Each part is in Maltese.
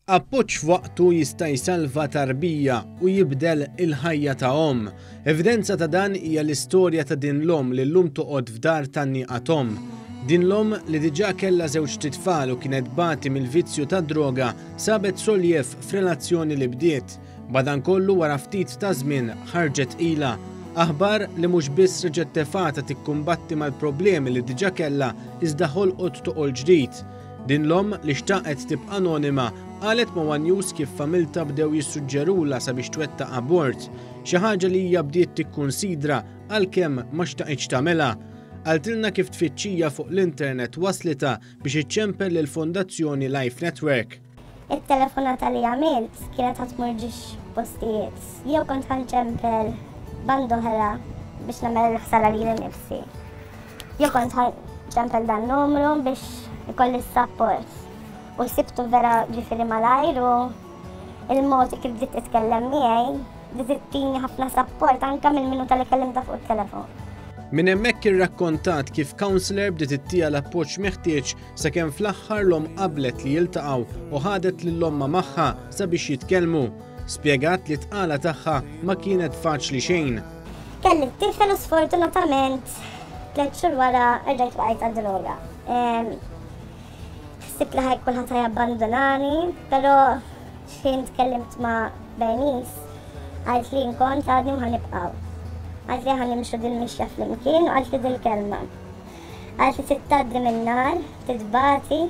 Appoġġ f'waqtu jista' jsalva tarbija u jibdel il-ħajja ta' omm. Evidenza ta' dan hija l-istorja ta' din l-omm li llum toqgħod f'dar tan-nieqa Tom. Din l-omm li diġà kellha żewġ titfal u kienet bagħti mill-vizzju tad-droga sabet soljef f'relazzjoni li bdiet. Madankollu wara ftit ta' żmien ħarġet ilha aħbar li mhux biss reġgħet tefata tikkumbatti mal-problemi li diġà kellha iżda ħolqot toqol ġdid. Din l-omm li xtaqet tibqa' anonima qalet ma' One News kif familta bdew jissuġġerula sabiex twettaq abort, xi ħaġa li hija bdiet tikkunsidra għalkemm ma xtaqitx tagħmilha. Qaltilna kif tfittxija fuq l-internet waslita biex iċċempel lill-Fondazzjoni Life Network. Il-telefonata li għamilt kienet ħatmurġix postijiet. Jew kont ħanċempel band oħra biex nagħmel ħsara lili nnifsi. Jew kont ħanċempel dan numru biex ikolli s-support. U sibtu vera ġifieri malajr u il-mod kif bdiet titkellem miegħi bdiet tini ħafna support anke mill-minuta li kellimta fuq it-telefon. Min hemmhekk irrakkontat kif counselor bdiet ittieha l-appoġġ meħtieġ sakemm fl-aħħar l-omm qablet li jiltaqgħu u ħadet lill-omma magħha sabiex jitkellmu. Spjegat li tqala tagħha ma kienet faċli xejn. Kelli t-tifel u sfortunatament 3 xhur wara rġajt waqgħet għad-droga. Ħsibt li kulħadd ħajabbandunani, però xejn tkellimt ma' Bernice għalt li nkont għadni ħanibqgħu. Għalt li ħanimxu din mixja flimkien u għalt li dil-kelma. Għalt li tittaddi min-nar, titbati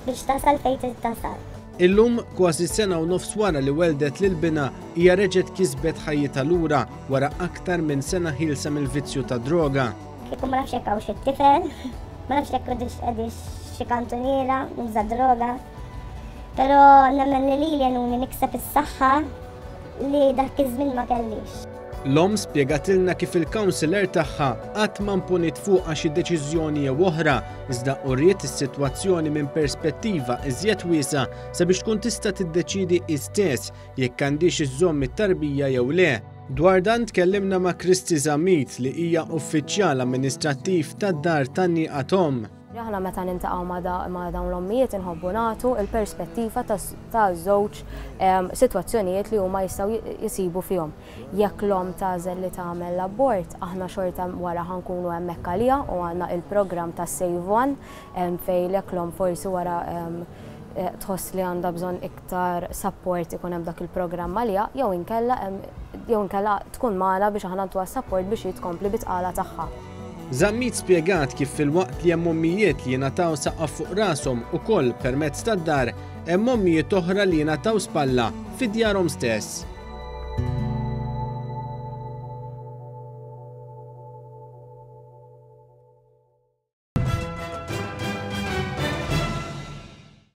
biex tasal fejn tittasal. Illum kważi sena u nofs wara li weldet lil-bina hija reġgħet kisbet ħajjitha lura wara aktar minn sena ħilsa mill-vizzju ta' droga. Kieku ma nafx jekk hawn xi tifel, ma nafx jekk qegħdix xi kantuniera nuża droga, però nemmen li lili għenuni nikseb is-saħħa li dak iż-żmien ma kellix. L-omm spjegatilna kif il-counselor tagħha qatt ma mpunit fuqha xi deċiżjoni jew oħra, iżda urriet is-sitwazzjoni minn perspettiva iżjed wiesa' sabiex tkun tista' tiddeċiedi istess jekk għandix iżżomm it-tarbija jew le. Dwar dan tkellimna ma' Kristi Żammit li hija uffiċjal amministrattiv tad-dar tan-nieqa Tom. Aħna meta nintaqgħu ma' dawn l-ommijiet inħobbu nagħtu l-perspettiva ta' żewġ sitwazzjonijiet li huma jistgħu jisibu fihom. Jekk l-omm tagħżel li tagħmel l-abort, aħna xorta wara ħankunu hemmhekk għaliha u għandna il-programm ta' Save One fejn jekk l-omm forsi wara tħoss li għandha bżonn iktar support ikun hemm dak il-programm għaliha jew inkella tkun magħna biex aħna ntuha support biex jitkompli bitqala tagħha. Żammit spjegat kif fil-waqt li hemm ommijiet li jingħataw saqqa fuq rashom ukoll permezz tad-dar, hemm ommijiet oħra li jingħataw spalla fid-djarhom stess.